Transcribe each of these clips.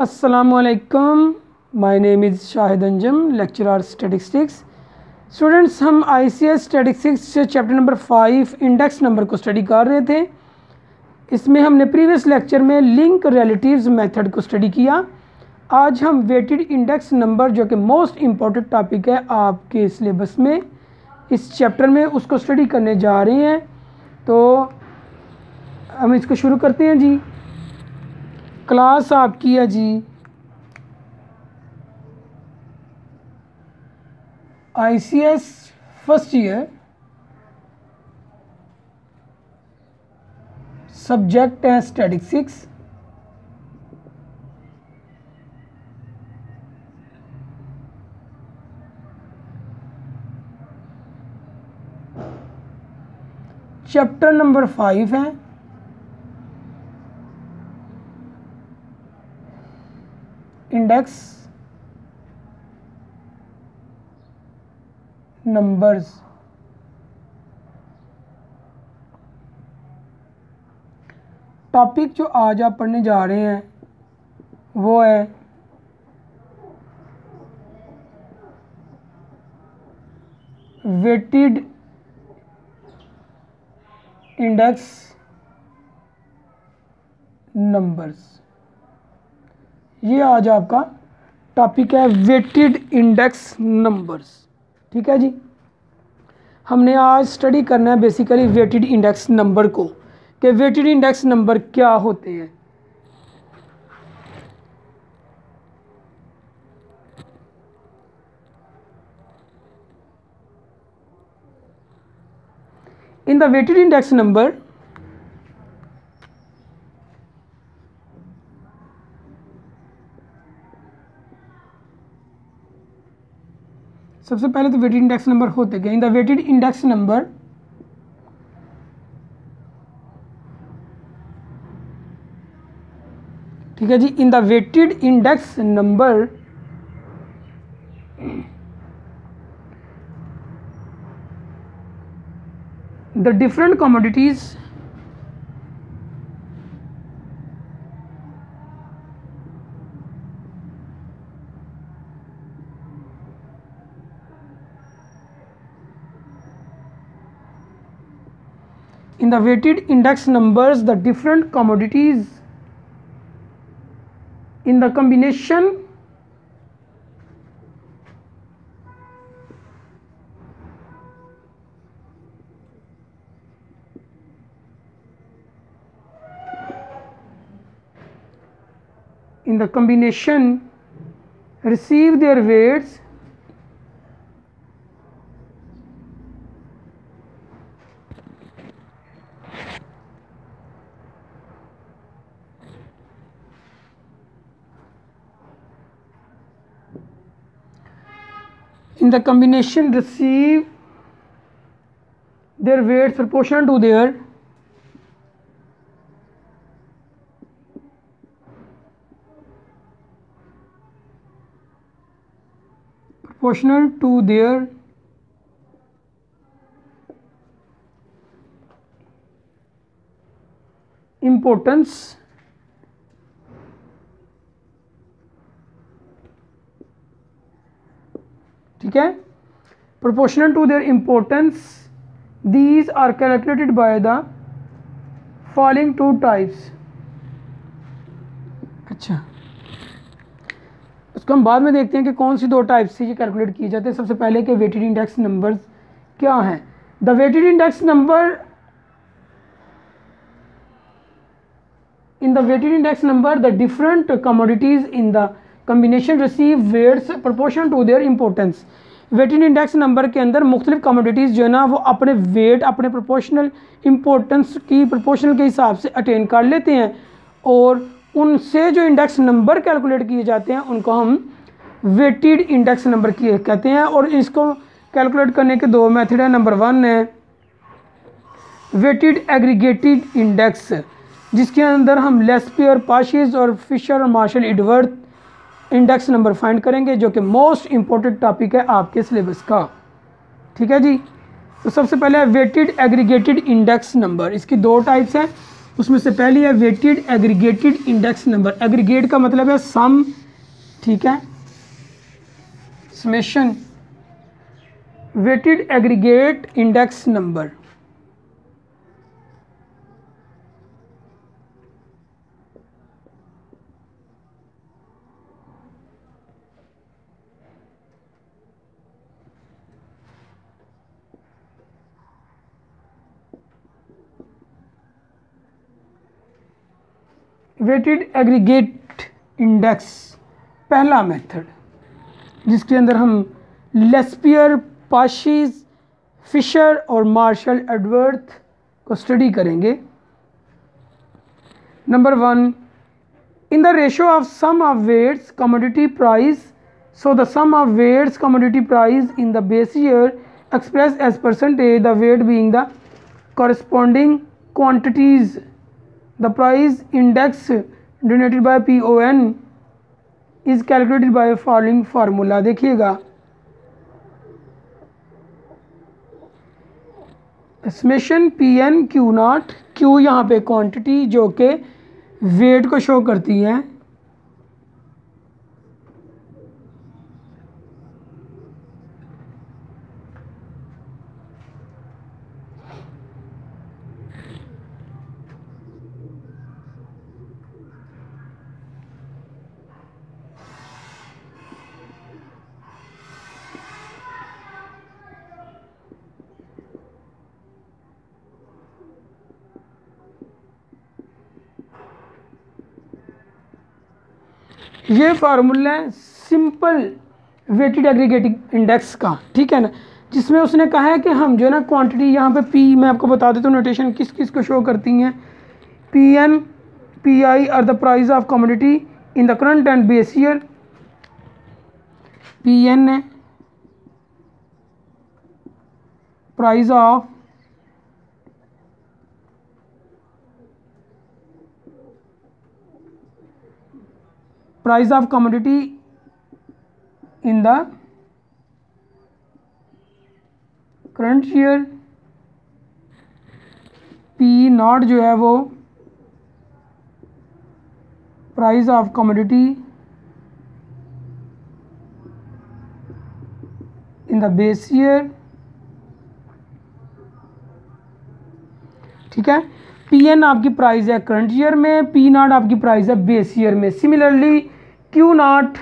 अस्सलामुअलैकुम, my name is Shahid Anjum, lecturer statistics. Students, हम ICS statistics से चैप्टर नंबर 5 इंडेक्स नंबर को स्टडी कर रहे थे। इसमें हमने प्रीवियस लेक्चर में लिंक रिलेटिव्स मेथड को स्टडी किया। आज हम वेटेड इंडेक्स नंबर, जो कि मोस्ट इम्पॉर्टेंट टॉपिक है आपके सिलेबस में, इस चैप्टर में उसको स्टडी करने जा रहे हैं। तो हम इसको शुरू करते हैं जी। क्लास आपकी है जी ICS फर्स्ट ईयर, सब्जेक्ट है स्टैटिस्टिक्स। चैप्टर नंबर 5 है इंडेक्स नंबर्स। टॉपिक जो आज आप पढ़ने जा रहे हैं वो है वेटेड इंडेक्स नंबर्स। ये आज आपका टॉपिक है वेटेड इंडेक्स नंबर्स। ठीक है जी। हमने आज स्टडी करना है बेसिकली वेटेड इंडेक्स नंबर को, कि वेटेड इंडेक्स नंबर क्या होते हैं। In the weighted index number, सबसे पहले तो वेटेड इंडेक्स नंबर होते क्या। In the weighted index number ठीक है जी। In the weighted index number the different commodities in the weighted index numbers, the different commodities in the combination receive their weights in the combination receive their weights proportional to their importance ठीक है, proportional to their importance. These are calculated by the following two types. अच्छा, इसको हम बाद में देखते हैं कि कौन सी दो टाइप से ये कैलकुलेट किए जाते हैं। सबसे पहले के वेटेड इंडेक्स नंबर्स क्या हैं। The weighted index number, in the weighted index number the different commodities in the combination receive weights proportional to their importance. Weighted index number के अंदर मुख्तलिफ कमोडिटीज़ जो है ना वो अपने वेट, अपने प्रोपोर्शनल इम्पोर्टेंस की प्रोपोर्शनल के हिसाब से अटेन कर लेते हैं, और उनसे जो इंडेक्स नंबर कैलकुलेट किए जाते हैं उनको हम वेटेड इंडेक्स नंबर कहते हैं। और इसको कैलकुलेट करने के दो मेथड है। नंबर 1 है वेटेड एग्रीगेटेड इंडेक्स, जिसके अंदर हम लेस्पियर, पाशीज और फिशर और Marshall Edgeworth index number find करेंगे, जो कि मोस्ट इम्पोर्टेंट टॉपिक है आपके सिलेबस का। ठीक है जी। तो सबसे पहले वेटेड एग्रीगेटेड इंडेक्स नंबर, इसकी दो टाइप्स हैं। उसमें से पहली है weighted aggregated index number. Aggregate का मतलब है सम, ठीक है, summation, weighted aggregate index number. Weighted aggregate index पहला मेथड, जिसके अंदर हम लेस्पियर, पाशीज, फिशर और मार्शल एडवर्थ को स्टडी करेंगे। Number 1, in the ratio of sum of weights commodity price, so the sum of weights commodity price in the base year express as percentage, the weight being the corresponding quantities, the price index denoted by PON is calculated by following formula। देखिएगा, summation PN Q not, Q यहाँ पे quantity जो कि wait को show करती है, ये formula है सिंपल वेटेड एग्रीगेटिंग इंडेक्स का, ठीक है ना, जिसमें उसने कहा है कि हम जो है ना क्वांटिटी यहाँ पे पी, मैं आपको बता देता हूँ नोटेशन किस किस को शो करती हैं। PN PI are the price of commodity in the current and base year. PN है price of commodity in the current year। P naught जो है वो price of commodity in the base year, ठीक है। PN आपकी price है current year में, P naught आपकी प्राइस है बेस ईयर में। सिमिलरली Q नॉट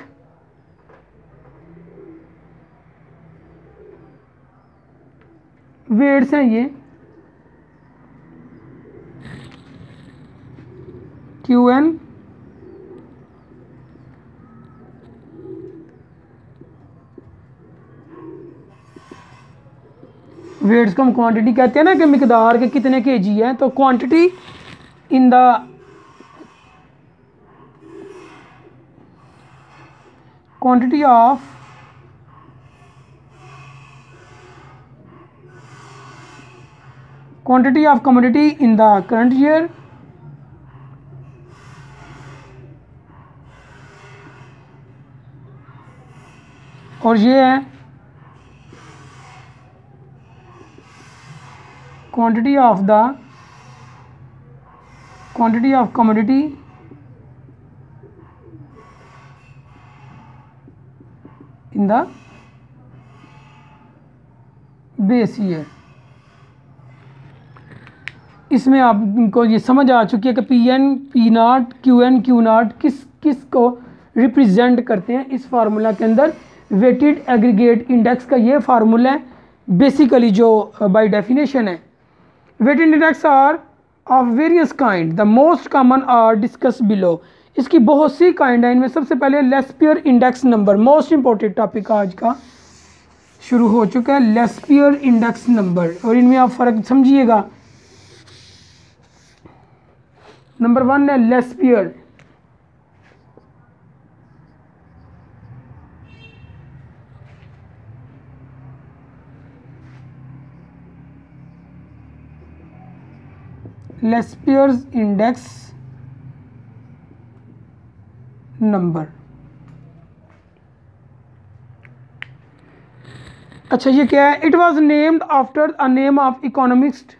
वेट्स हैं ये, QN वेट्स को हम क्वांटिटी कहते हैं ना कि मिकदार के कितने kg है, तो quantity in the quantity of commodity in the current year और ये है quantity of commodity in the base year. इसमें आपको ये समझ आ चुकी है कि PN P not QN Q not किस को रिप्रेजेंट करते हैं इस फार्मूला के अंदर। वेटेड एग्रीगेट इंडेक्स का ये फार्मूला है बेसिकली जो बाय डेफिनेशन है। Weighted index are of various kind, the most common are discuss below. इसकी बहुत सी काइंड है, इनमें सबसे पहले Laspeyres index number, most important topic आज का शुरू हो चुका है, लेस्पियर इंडेक्स नंबर। और इनमें आप फ़र्क समझिएगा। नंबर 1 है लेस्पियर, लेस्पियर्स इंडेक्स नंबर। अच्छा ये क्या है? It was named after a name of economist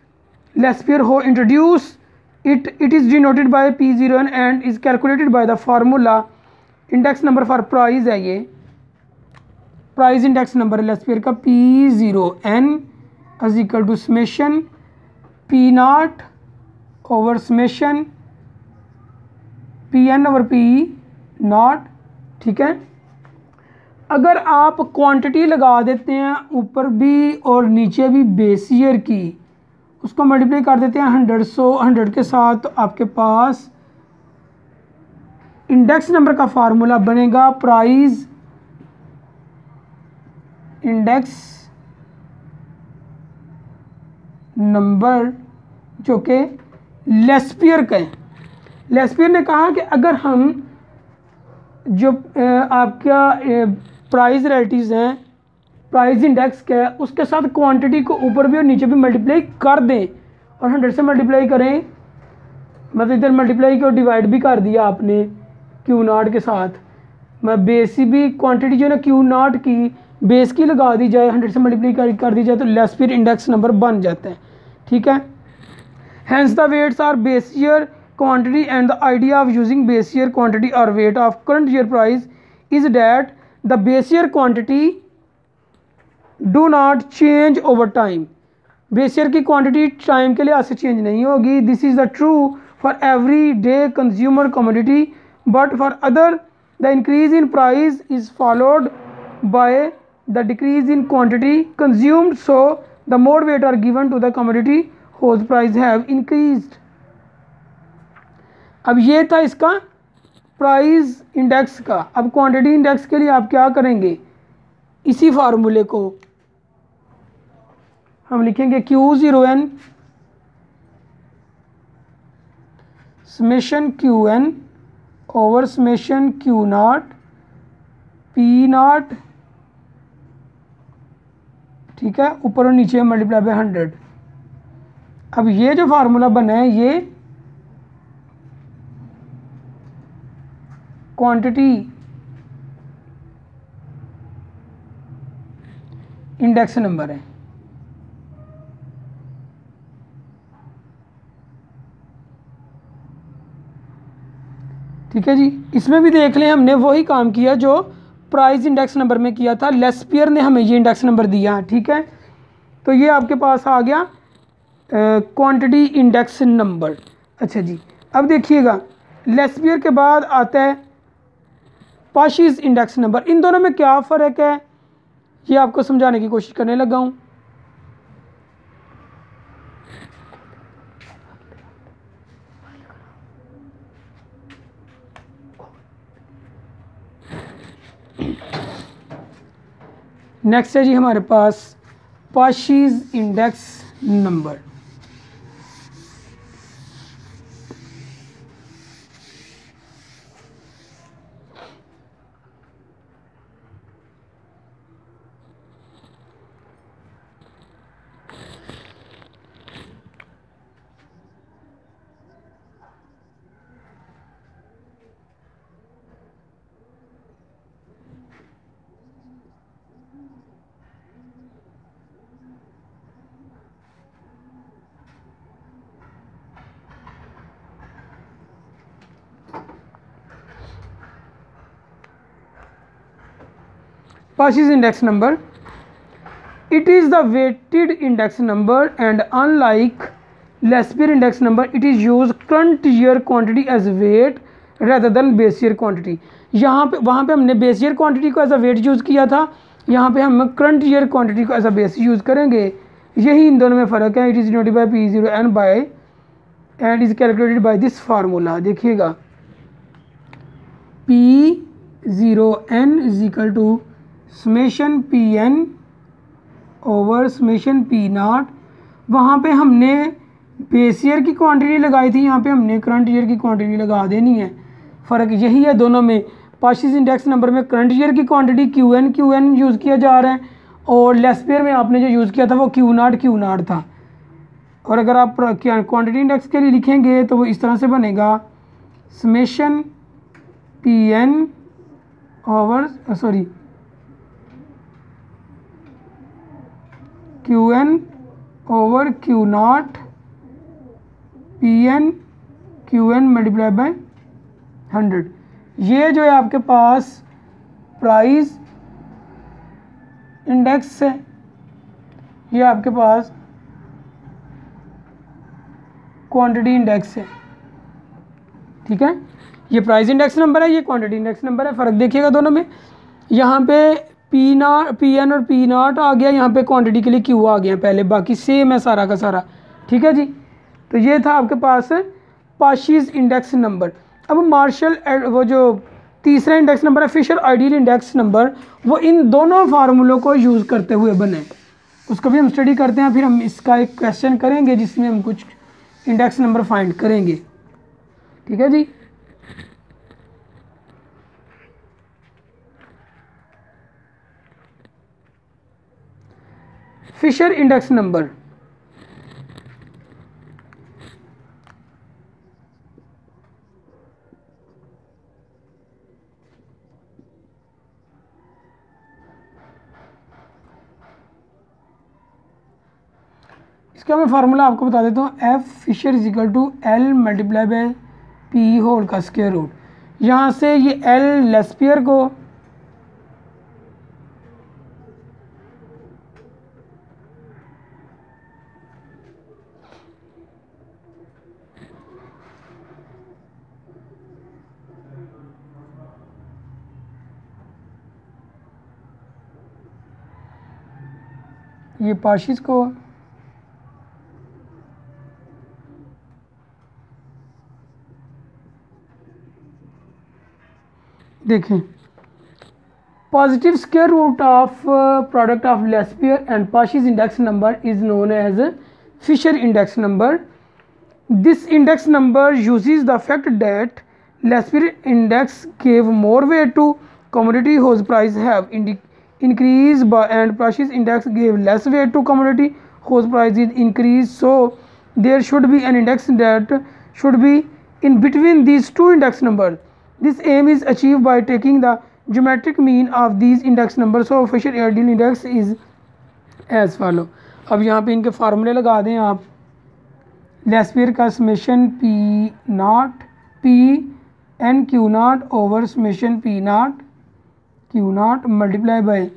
Laspeyres who introduce it is denoted by P0n and is calculated by the formula index number for price है, ये price index number है Laspeyres का P0n is equal to summation P0 over summation Pn over P0। ठीक है, अगर आप quantity लगा देते हैं ऊपर भी और नीचे भी बेस ईयर की, उसको मल्टीप्लाई कर देते हैं 100 के साथ, तो आपके पास इंडेक्स नंबर का फार्मूला बनेगा प्राइस इंडेक्स नंबर, जो कि लेस्पियर का है। लेस्पियर ने कहा कि अगर हम जो आपका प्राइस रिलेटिव्स हैं प्राइस इंडेक्स का है, उसके साथ क्वांटिटी को ऊपर भी और नीचे भी मल्टीप्लाई कर दें और 100 से मल्टीप्लाई करें, मतलब इधर मल्टीप्लाई को डिवाइड भी कर दिया आपने Q0 के साथ, मैं बेस भी क्वांटिटी जो है ना Q0 की बेस की लगा दी जाए, 100 से मल्टीप्लाई कर दी जाए, तो लेस्पियर इंडेक्स नंबर बन जाता है। ठीक है, hence the weights are base year quantity and the idea of using base year quantity or weight of current year price is that the base year quantity do not change over time। base year की quantity time के लिहाज से change नहीं होगी। this is the true for every day consumer commodity but for other the increase in price is followed by the decrease in quantity consumed, so the more weight are given to the commodity whose price have increased। अब ये था इसका price index का। अब quantity index के लिए आप क्या करेंगे, इसी फार्मूले को हम लिखेंगे Q0n summation Qn over summation Q0 P0। ठीक है, ऊपर और नीचे मल्टीप्लाई बाय 100। अब ये जो फार्मूला बना है ये क्वांटिटी इंडेक्स नंबर है। ठीक है जी, इसमें भी देख लें हमने वही काम किया जो प्राइस इंडेक्स नंबर में किया था, लेस्पियर ने हमें ये इंडेक्स नंबर दिया। ठीक है, तो ये आपके पास आ गया क्वांटिटी इंडेक्स नंबर। अच्छा जी, अब देखिएगा लेस्पियर के बाद आता है पाशीज इंडेक्स नंबर। इन दोनों में क्या फ़र्क है ये आपको समझाने की कोशिश करने लगा हूँ। नेक्स्ट है जी हमारे पास Paasche's index number. Pasch's index number, it is the weighted index number and unlike Lespier index number it is used current year quantity as weight rather than base year quantity। यहाँ पे वहाँ पे हमने base year quantity को as a wait use किया था, यहाँ पे हम current year quantity को एज अ बेस यूज़ करेंगे। यही इन दोनों में फ़र्क है। it is denoted by P0n by and is calculated by this formula। देखिएगा P0n is equal to summation Pn over summation P0। वहाँ पे हमने बेस ईयर की क्वांटिटी लगाई थी, यहाँ पे हमने करंट ईयर की क्वांटिटी लगा देनी है। फ़र्क यही है दोनों में। पाशीज इंडेक्स नंबर में करंट ईयर की क्वांटिटी Qn यूज़ किया जा रहा है और लेस्पियर में आपने जो यूज़ किया था वो Q0 था। और अगर आप क्वांटिटी इंडेक्स के लिए लिखेंगे तो वो इस तरह से बनेगा summation Pn over Qn over Q0 Pn QN multiply by 100। ये जो है आपके पास प्राइस इंडेक्स है, ये आपके पास क्वांटिटी इंडेक्स है। ठीक है, ये प्राइस इंडेक्स नंबर है, ये क्वांटिटी इंडेक्स नंबर है। फ़र्क देखिएगा दोनों में, यहाँ पे PN और P0 आ गया, यहाँ पे क्वांटिटी के लिए Q आ गया पहले, बाकी सेम है सारा का सारा। ठीक है जी, तो ये था आपके पास पाशीज इंडेक्स नंबर। अब मार्शल वो जो तीसरा इंडेक्स नंबर है फिशर आइडियल इंडेक्स नंबर, वो इन दोनों फार्मूलों को यूज़ करते हुए बने, उसको भी हम स्टडी करते हैं। फिर हम इसका एक क्वेश्चन करेंगे जिसमें हम कुछ इंडेक्स नंबर फाइंड करेंगे। ठीक है जी, फिशर इंडेक्स नंबर। इसका मैं फार्मूला आपको बता देता हूँ, F Fisher is equal to L multiply by P whole का स्क्वायर रूट। यहाँ से ये एल लेस्पियर को ये पाशिस को देखें, positive square root of product of Laspeyres and Paasche's index number is known as Fisher index number. This index number uses the fact that Lespier index gave more weight to commodity whose price have increased by and Pasch's index gave less weight to commodity whose price is increased. So there should be an index that should be in between these two index numbers. This aim is achieved by taking the geometric mean of these index numbers. So Fisher ideal index is as follow. अब यहाँ पे इनके फार्मूले लगा दें आप। Laspeyres का summation P Q not over summation Q not multiply by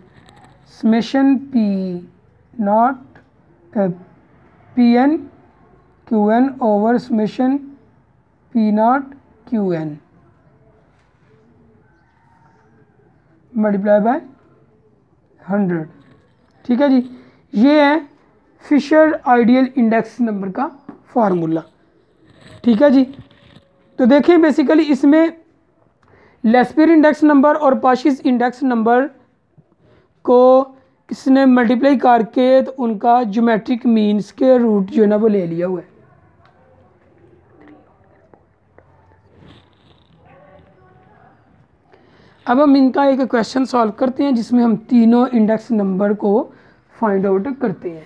summation PN QN over summation P0 QN multiply by 100। ठीक है जी, ये है फिशर आइडियल इंडेक्स नंबर का फार्मूला। ठीक है जी, तो देखिए बेसिकली इसमें लेस्पियर इंडेक्स नंबर और पाशिस इंडेक्स नंबर को किसने मल्टीप्लाई करके तो उनका ज्योमेट्रिक मीन स्क्वायर रूट जो है ना वो ले लिया हुआ है। अब हम इनका एक क्वेश्चन सॉल्व करते हैं जिसमें हम तीनों इंडेक्स नंबर को फाइंड आउट करते हैं।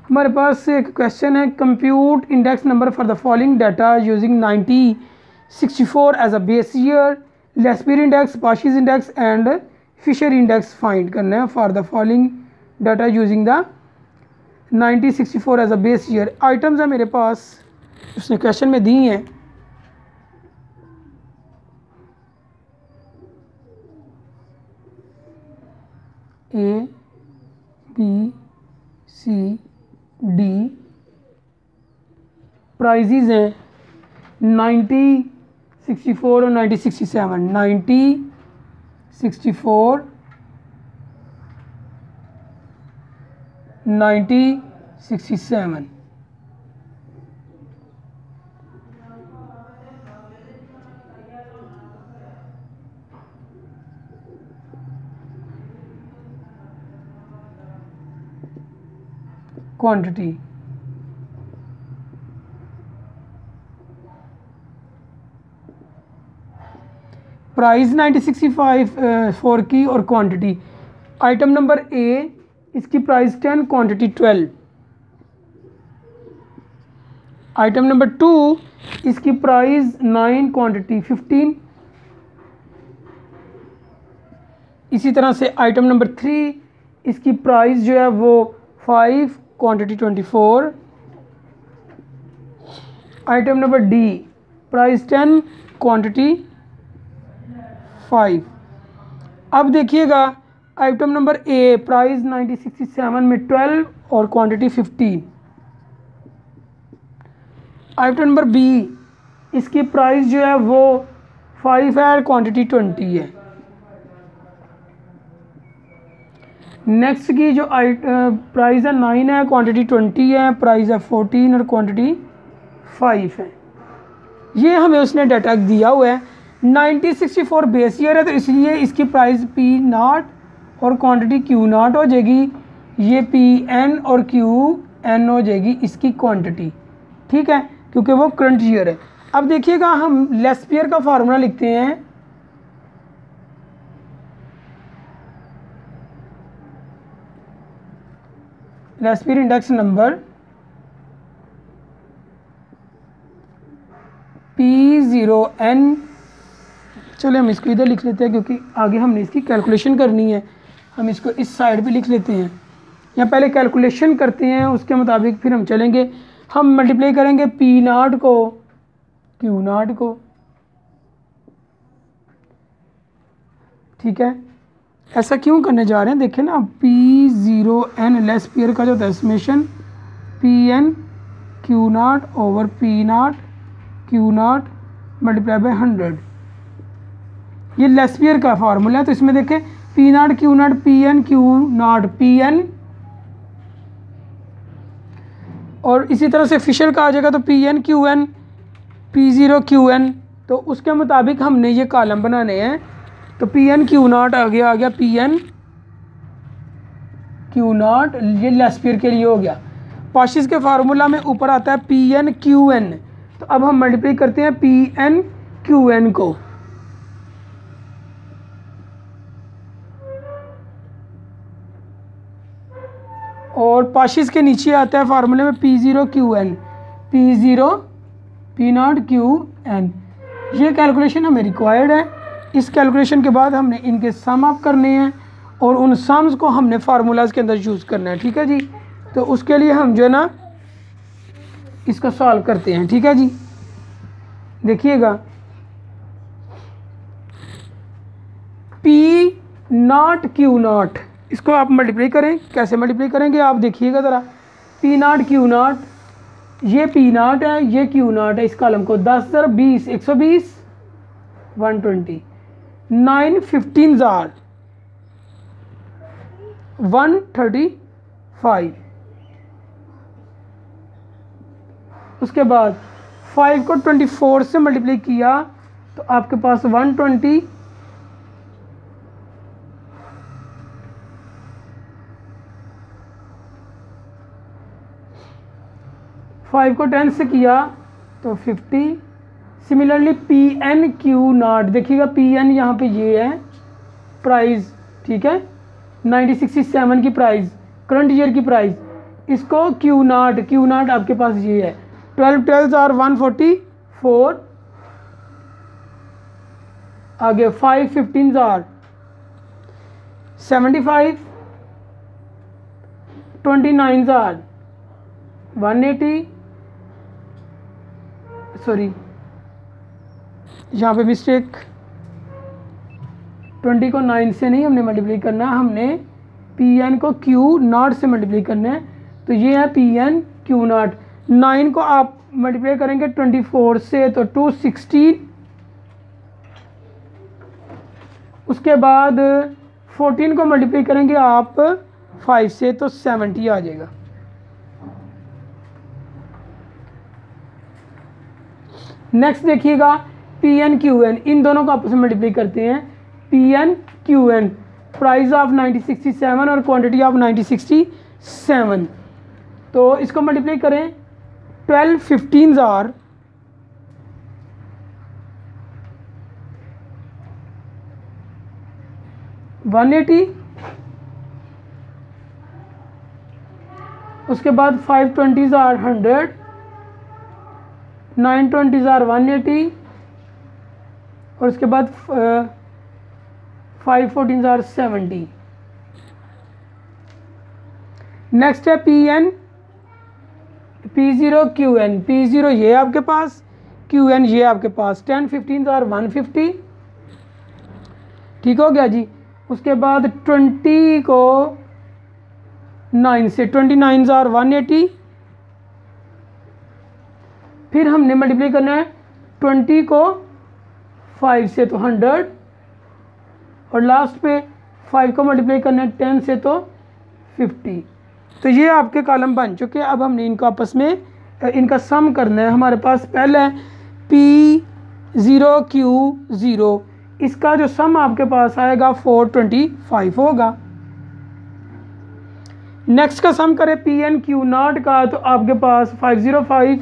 हमारे पास एक क्वेश्चन है, compute index number for the following data using 1964 as a base year. Laspeyres index, Paasche's index and Fisher index find करना है for the following data using the 1964 as a base year. Items है मेरे पास, उसने question में दी हैं। A B C D prices हैं 1964 और 1967। 1964 1967 quantity. Price 1965 की और क्वांटिटी। आइटम नंबर ए, इसकी प्राइस 10, क्वांटिटी 12। आइटम नंबर 2, इसकी प्राइस 9, क्वांटिटी 15। इसी तरह से आइटम नंबर 3, इसकी प्राइस जो है वो 5, quantity 24। Item number D, price 10, quantity 5। अब देखिएगा आइटम नंबर ए, प्राइस 1967 में 12 और क्वांटिटी 15। आइटम नंबर बी, इसकी प्राइस जो है वो 5 है और क्वांटिटी 20 है। नेक्स्ट की जो प्राइस है 9 है, क्वांटिटी 20 है, प्राइस है 14 और क्वांटिटी 5 है। ये हमें उसने डाटा दिया हुआ है। 1964 बेस ईयर है तो इसलिए इसकी प्राइस P0 और क्वांटिटी Q0 हो जाएगी। ये PN और QN हो जाएगी इसकी क्वांटिटी, ठीक है, क्योंकि वो करंट ईयर है। अब देखिएगा हम लेस्पियर का फार्मूला लिखते हैं। लेस्पियर इंडेक्स नंबर P0N, चलो हम इसको इधर लिख लेते हैं क्योंकि आगे हमने इसकी कैलकुलेशन करनी है। हम इसको इस साइड पे लिख लेते हैं, या पहले कैलकुलेशन करते हैं उसके मुताबिक फिर हम चलेंगे। हम मल्टीप्लाई करेंगे P0 को Q0 को, ठीक है। ऐसा क्यों करने जा रहे हैं, देखें ना, P0N लेस्पियर का जो decimation PN Q0 over P0 Q0 multiply by 100, ये लेस्पियर का फार्मूला है। तो इसमें देखें P0 Q0 PN Q0 PN, और इसी तरह से फिशर का आ जाएगा तो PN QN P0 QN। तो उसके मुताबिक हमने ये कॉलम बनाने हैं। तो PN Q0 आ गया PN Q0, ये लेस्पियर के लिए हो गया। पाशिस के फार्मूला में ऊपर आता है PN QN, तो अब हम मल्टीप्लाई करते हैं PN QN को। और पाशिस के नीचे आता है फार्मूले में P0 QN, P0 P0 QN। ये कैलकुलेशन हमें रिक्वायर्ड है। इस कैलकुलेशन के बाद हमने इनके सम अप करने हैं और उन सम्स को हमने फार्मूलाज के अंदर यूज़ करना है, ठीक है जी। तो उसके लिए हम जो है ना इसको सॉल्व करते हैं, ठीक है जी। देखिएगा P0 Q0, इसको आप मल्टीप्लाई करें। कैसे मल्टीप्लाई करेंगे आप देखिएगा ज़रा। P0 Q0, ये P0 है, ये Q0 है। इस कॉलम को 10 × 20 120 120, 9 15 जार 135। उसके बाद 5 को 24 से मल्टीप्लाई किया तो आपके पास 120, 5 को 10 से किया तो 50। सिमिलरली PN Q0, देखिएगा PN यहाँ पे ये है प्राइस, ठीक है, 1967 की प्राइस, करंट ईयर की प्राइस। इसको Q0 आपके पास ये है 12 12 are 144, आगे 5 15 are 75, 29 are 180, सॉरी यहाँ पे मिस्टेक, 20 को 9 से नहीं हमने मल्टीप्लाई करना, हमने PN को Q0 से मल्टीप्लाई करना है। तो ये है PN Q0। 9 को आप मल्टीप्लाई करेंगे 24 से तो 216, उसके बाद 14 को मल्टीप्लाई करेंगे आप 5 से तो 70 आ जाएगा। नेक्स्ट देखिएगा PN QN, इन दोनों को आपस में मल्टीप्लाई करते हैं। PN QN, प्राइस ऑफ 1967 और क्वांटिटी ऑफ 1967। तो इसको मल्टीप्लाई करें 12 15 are 180, उसके बाद 5 20 are 100, 9 20 are 180, और उसके बाद 5 14 are 70। नेक्स्ट है Pn, P0 Qn, P0 ये आपके पास, Qn ये आपके पास, 10 15 और 150, ठीक हो गया जी। उसके बाद 20 को 9 से, 29 और 180, फिर हमने मल्टीप्लाई करना है 20 को 5 से तो 100, और लास्ट पे 5 को मल्टीप्लाई करना है 10 से तो 50। तो ये आपके कॉलम बन चुके हैं। अब हमने इनको आपस में इनका सम करना है। हमारे पास पहला है P0Q0, इसका जो सम आपके पास आएगा 425 होगा। नेक्स्ट का सम करें PnQ0 का, तो आपके पास 505,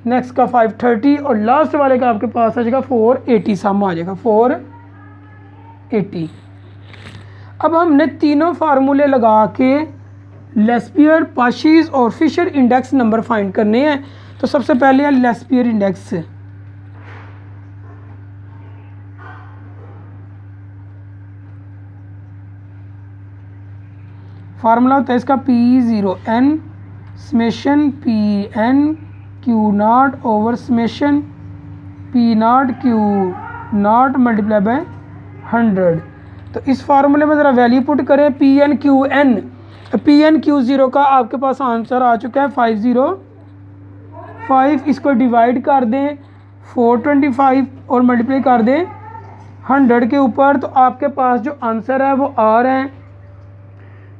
नेक्स्ट का 530 और लास्ट वाले का आपके पास आ जाएगा 480, सम आ जाएगा 480। अब हमने तीनों फार्मूले लगा के लेस्पियर, पाशीज और फिशर इंडेक्स नंबर फाइंड करने हैं। तो सबसे पहले है लेस्पियर इंडेक्स। फार्मूला होता है इसका P0n summation PnQ0 over summation P0Q0 multiply by 100। तो इस फार्मूले में ज़रा वैल्यू पुट करें PnQ0 का आपके पास आंसर आ चुका है 505। इसको डिवाइड कर दें 425 और मल्टीप्लाई कर दें 100 के ऊपर, तो आपके पास जो आंसर है वो आ रहे हैं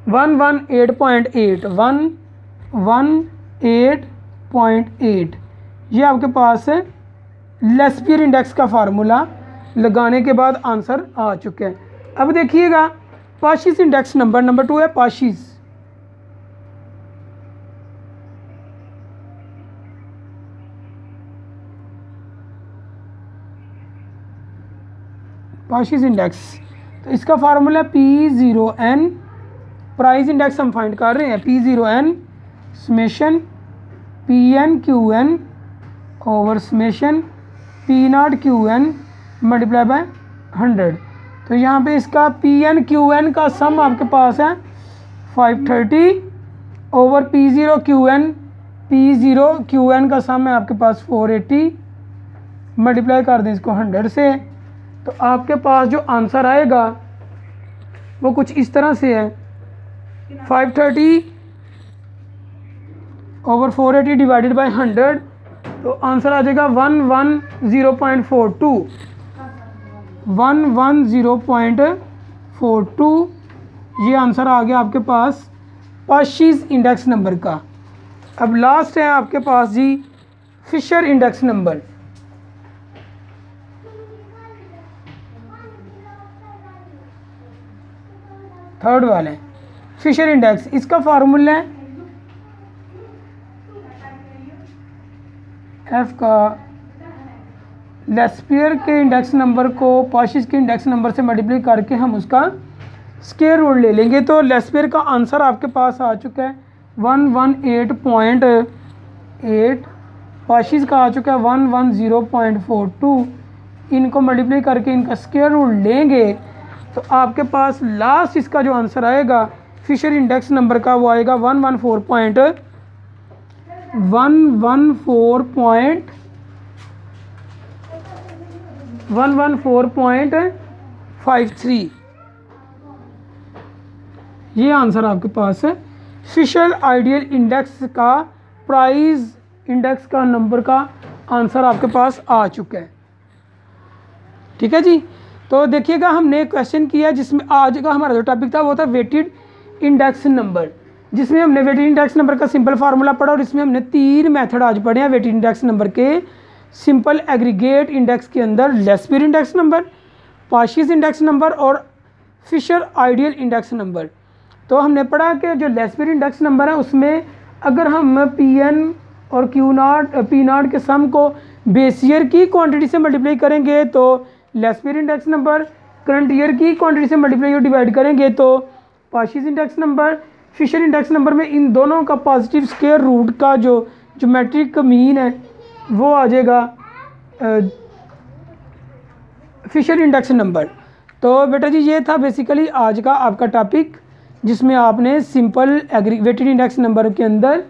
118.8, 118.8। ये आपके पास है लेस्पियर इंडेक्स का फार्मूला लगाने के बाद आंसर आ चुके हैं। अब देखिएगा पाशीज इंडेक्स नंबर 2 है पाशीज। पाशीज इंडेक्स, तो इसका फार्मूला P0n, प्राइस इंडेक्स हम फाइंड कर रहे हैं P0n summation PnQn over summation P0Qn multiply by 100। तो यहाँ पे इसका PnQn का सम आपके पास है 530 ओवर P0Qn का सम है आपके पास 480, मल्टीप्लाई कर दें इसको 100 से, तो आपके पास जो आंसर आएगा वो कुछ इस तरह से है 530 ओवर 480 डिवाइडेड बाय 100, तो आंसर आ जाएगा 110.42, 110.42। ये आंसर आ गया आपके पास पाशीज इंडेक्स नंबर का। अब लास्ट है आपके पास जी फिशर इंडेक्स नंबर। थर्ड वाले फिशर इंडेक्स, इसका फार्मूला है एफ का लेस्पियर के इंडेक्स नंबर को पाशीज के इंडेक्स नंबर से मल्टीप्लाई करके हम उसका स्क्वायर रूट ले लेंगे। तो लेस्पियर का आंसर आपके पास आ चुका है 118.8, पाशीज का आ चुका है 110.42। इनको मल्टीप्लाई करके इनका स्क्वायर रूट लेंगे तो आपके पास लास्ट इसका जो आंसर आएगा फिशर इंडेक्स नंबर का वो आएगा 114.53। ये आंसर आपके पास है फिशर आइडियल इंडेक्स का, प्राइस इंडेक्स का नंबर का आंसर आपके पास आ चुका है। ठीक है जी। तो देखिएगा हमने क्वेश्चन किया जिसमें आज का हमारा जो टॉपिक था वो था वेटेड इंडेक्स नंबर, जिसमें हमने वेटेड इंडेक्स नंबर का सिंपल फार्मूला पढ़ा और इसमें हमने 3 मेथड आज पढ़े हैं वेटेड इंडेक्स नंबर के। सिंपल एग्रीगेट इंडेक्स के अंदर Laspeyres index number, पाशीज index number और फिशर आइडियल इंडेक्स नंबर। तो हमने पढ़ा कि जो लेस्पियर इंडेक्स नंबर है उसमें अगर हम Pn और P0 के सम को बेस ईयर की क्वांटिटी से मल्टीप्लाई करेंगे तो Laspeyres index number, current year की क्वांटिटी से मल्टीप्लाई और डिवाइड करेंगे तो Paasche's index number, Fisher index number में इन दोनों का पॉजिटिव स्क्वायर रूट का जो ज्योमेट्रिक मीन है वो आ जाएगा फिशर इंडेक्स नंबर। तो बेटा जी ये था बेसिकली आज का आपका टॉपिक, जिसमें आपने सिंपल वेटेड इंडेक्स नंबर के अंदर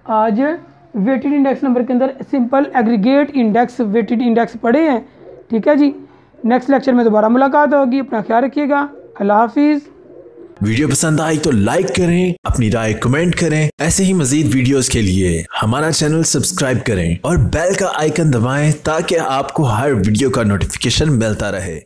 आज वेटेड इंडेक्स नंबर के अंदर simple aggregate index weighted index पढ़े हैं। ठीक है जी, नेक्स्ट लेक्चर में दोबारा मुलाकात होगी। अपना ख्याल रखिएगा। अल्लाह हाफिज़। वीडियो पसंद आई तो लाइक करें, अपनी राय कमेंट करें। ऐसे ही मजीद वीडियोस के लिए हमारा चैनल सब्सक्राइब करें और बेल का आइकन दबाएं ताकि आपको हर वीडियो का नोटिफिकेशन मिलता रहे।